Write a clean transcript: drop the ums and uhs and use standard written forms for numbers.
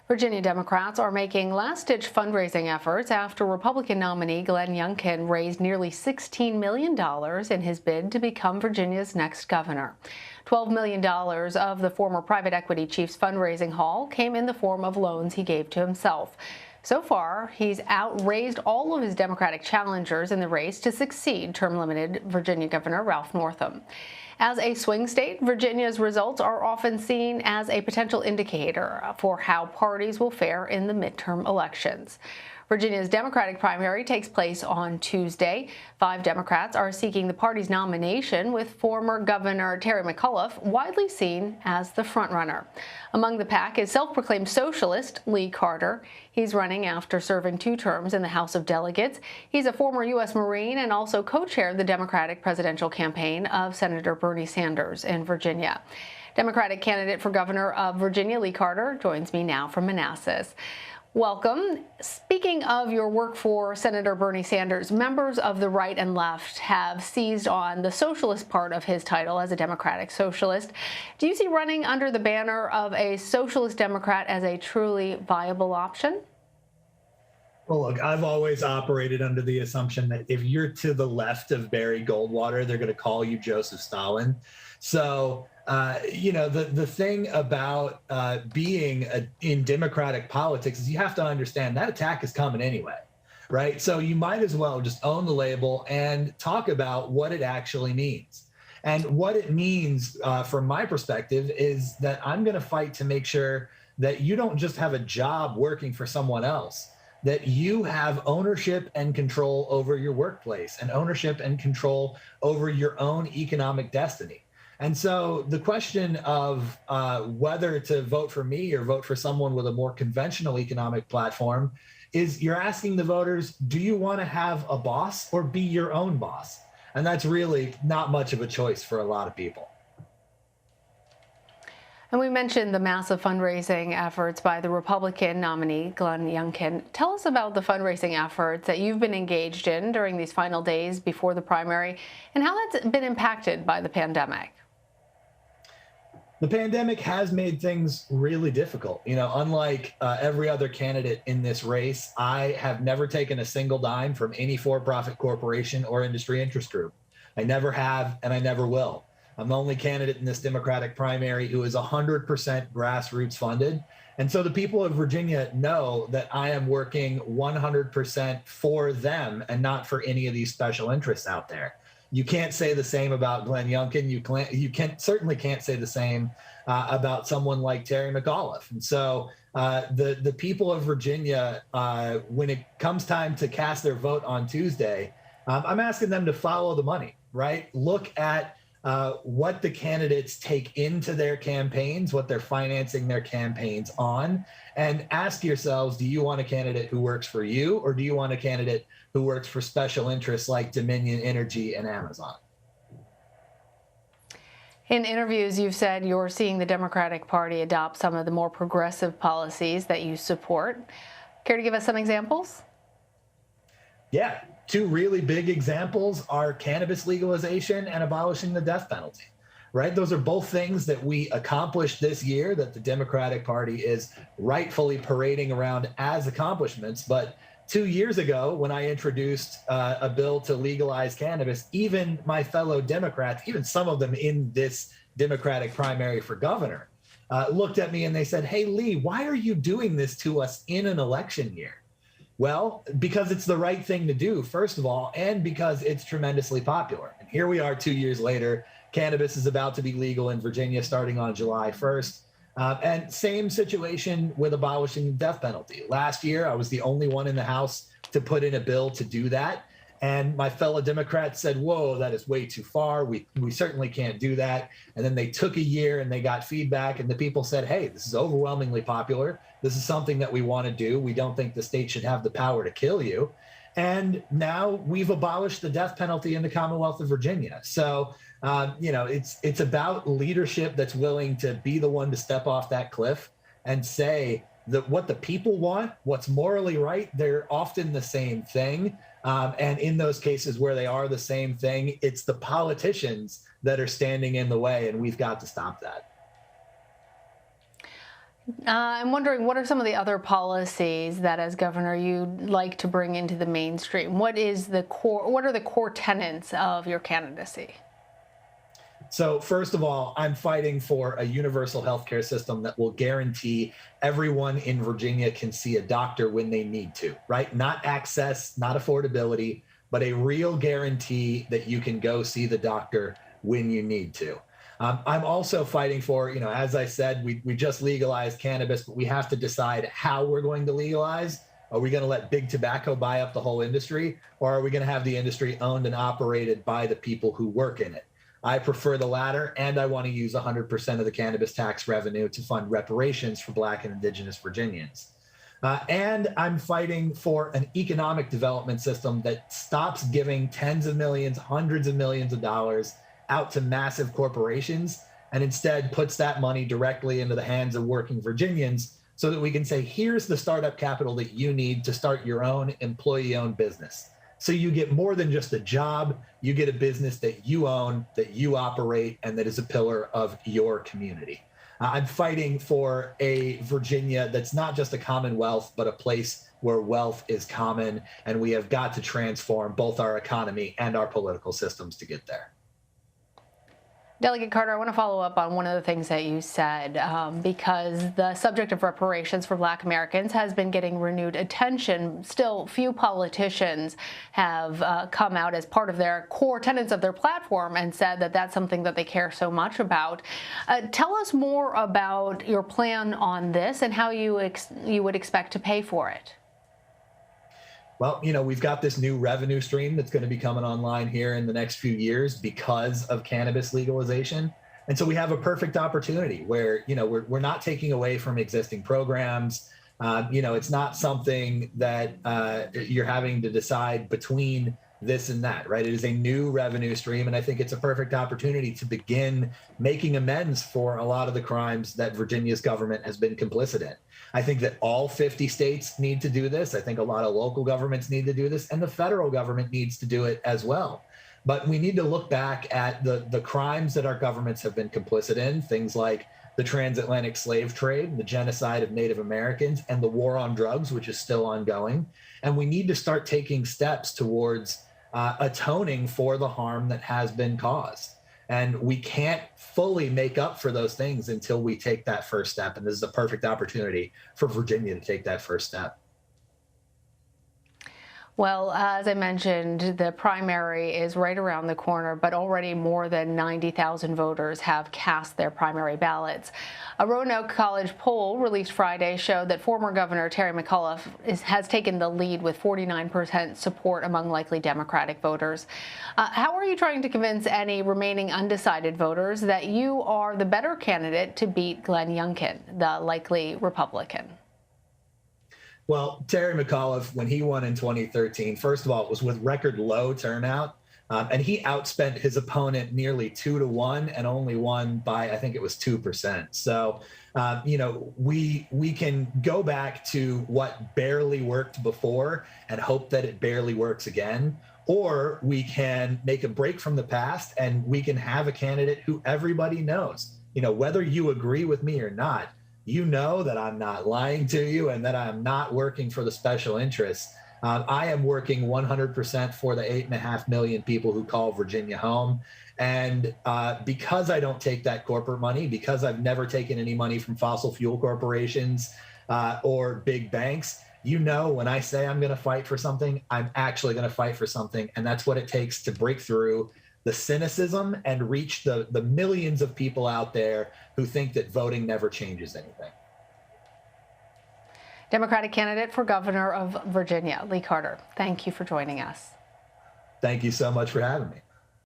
Virginia Democrats are making last-ditch fundraising efforts after Republican nominee Glenn Youngkin raised nearly $16 million in his bid to become Virginia's next governor. $12 million of the former private equity chief's fundraising haul came in the form of loans he gave to himself. So far, he's outraised all of his Democratic challengers in the race to succeed term-limited Virginia Governor Ralph Northam. As a swing state, Virginia's results are often seen as a potential indicator for how parties will fare in the midterm elections. Virginia's Democratic primary takes place on Tuesday. 5 Democrats are seeking the party's nomination, with former Governor Terry McAuliffe widely seen as the frontrunner. Among the pack is self-proclaimed socialist Lee Carter. He's running after serving 2 terms in the House of Delegates. He's a former U.S. Marine and also co-chaired the Democratic presidential campaign of Senator Bernie Sanders in Virginia. Democratic candidate for governor of Virginia, Lee Carter, joins me now from Manassas. Welcome. Speaking of your work for Senator Bernie Sanders, members of the right and left have seized on the socialist part of his title as a Democratic socialist. Do you see running under the banner of a socialist Democrat as a truly viable option? Well, look, I've always operated under the assumption that if you're to the left of Barry Goldwater, they're going to call you Joseph Stalin. So, the thing about being in Democratic politics is you have to understand that attack is coming anyway, right? So you might as well just own the label and talk about what it actually means. And what it means, from my perspective, is that I'm going to fight to make sure that you don't just have a job working for someone else, that you have ownership and control over your workplace and ownership and control over your own economic destiny. And so the question of whether to vote for me or vote for someone with a more conventional economic platform is you're asking the voters, do you want to have a boss or be your own boss? And that's really not much of a choice for a lot of people. And we mentioned the massive fundraising efforts by the Republican nominee, Glenn Youngkin. Tell us about the fundraising efforts that you've been engaged in during these final days before the primary and how that's been impacted by the pandemic. The pandemic has made things really difficult. Unlike every other candidate in this race, I have never taken a single dime from any for-profit corporation or industry interest group. I never have, and I never will. I'm the only candidate in this Democratic primary who is 100% grassroots funded. And so the people of Virginia know that I am working 100% for them and not for any of these special interests out there. You can't say the same about Glenn Youngkin. You certainly can't say the same about someone like Terry McAuliffe. And so the people of Virginia, when it comes time to cast their vote on Tuesday, I'm asking them to follow the money, right? Look at what the candidates take into their campaigns, what they're financing their campaigns on, and ask yourselves, do you want a candidate who works for you, or do you want a candidate who works for special interests like Dominion Energy and Amazon? In interviews, you've said you're seeing the Democratic Party adopt some of the more progressive policies that you support. Care to give us some examples? Yeah. 2 really big examples are cannabis legalization and abolishing the death penalty, right? Those are both things that we accomplished this year that the Democratic Party is rightfully parading around as accomplishments. But 2 years ago, when I introduced a bill to legalize cannabis, even my fellow Democrats, even some of them in this Democratic primary for governor, looked at me and they said, "Hey, Lee, why are you doing this to us in an election year?" Well, because it's the right thing to do, first of all, and because it's tremendously popular. And here we are 2 years later. Cannabis is about to be legal in Virginia starting on July 1st. And same situation with abolishing the death penalty. Last year, I was the only one in the House to put in a bill to do that. And my fellow Democrats said, whoa, that is way too far. We certainly can't do that. And then they took a year and they got feedback, and the people said, hey, this is overwhelmingly popular. This is something that we want to do. We don't think the state should have the power to kill you. And now we've abolished the death penalty in the Commonwealth of Virginia. So, it's about leadership that's willing to be the one to step off that cliff and say that what the people want, what's morally right, they're often the same thing. And in those cases where they are the same thing, it's the politicians that are standing in the way, and we've got to stop that. I'm wondering, what are some of the other policies that, as governor, you'd like to bring into the mainstream? What are the core tenets of your candidacy? So first of all, I'm fighting for a universal healthcare system that will guarantee everyone in Virginia can see a doctor when they need to, right? Not access, not affordability, but a real guarantee that you can go see the doctor when you need to. I'm also fighting for, as I said, we just legalized cannabis, but we have to decide how we're going to legalize. Are we going to let big tobacco buy up the whole industry, or are we going to have the industry owned and operated by the people who work in it? I prefer the latter, and I want to use 100% of the cannabis tax revenue to fund reparations for Black and indigenous Virginians. And I'm fighting for an economic development system that stops giving tens of millions, hundreds of millions of dollars out to massive corporations and instead puts that money directly into the hands of working Virginians so that we can say, here's the startup capital that you need to start your own employee-owned business. So you get more than just a job, you get a business that you own, that you operate, and that is a pillar of your community. I'm fighting for a Virginia that's not just a commonwealth, but a place where wealth is common, and we have got to transform both our economy and our political systems to get there. Delegate Carter, I want to follow up on one of the things that you said, because the subject of reparations for Black Americans has been getting renewed attention. Still, few politicians have come out as part of their core tenets of their platform and said that that's something that they care so much about. Tell us more about your plan on this and how you would expect to pay for it. Well, we've got this new revenue stream that's going to be coming online here in the next few years because of cannabis legalization. And so we have a perfect opportunity where, we're not taking away from existing programs. It's not something that you're having to decide between this and that, right? It is a new revenue stream. And I think it's a perfect opportunity to begin making amends for a lot of the crimes that Virginia's government has been complicit in. I think that all 50 states need to do this. I think a lot of local governments need to do this, and the federal government needs to do it as well. But we need to look back at the crimes that our governments have been complicit in, things like the transatlantic slave trade, the genocide of Native Americans, and the war on drugs, which is still ongoing. And we need to start taking steps towards atoning for the harm that has been caused. And we can't fully make up for those things until we take that first step. And this is a perfect opportunity for Virginia to take that first step. Well, as I mentioned, the primary is right around the corner, but already more than 90,000 voters have cast their primary ballots. A Roanoke College poll released Friday showed that former Governor Terry McAuliffe has taken the lead with 49% support among likely Democratic voters. How are you trying to convince any remaining undecided voters that you are the better candidate to beat Glenn Youngkin, the likely Republican? Well, Terry McAuliffe, when he won in 2013, first of all, it was with record low turnout, and he outspent his opponent nearly 2-1 and only won by, I think it was 2%. So, we can go back to what barely worked before and hope that it barely works again, or we can make a break from the past and we can have a candidate who everybody knows, whether you agree with me or not. You know that I'm not lying to you and that I'm not working for the special interests. I am working 100% for the 8.5 million people who call Virginia home. And because I don't take that corporate money, because I've never taken any money from fossil fuel corporations or big banks, when I say I'm going to fight for something, I'm actually going to fight for something. And that's what it takes to break through the cynicism and reach the millions of people out there who think that voting never changes anything. Democratic candidate for governor of Virginia, Lee Carter, thank you for joining us. Thank you so much for having me.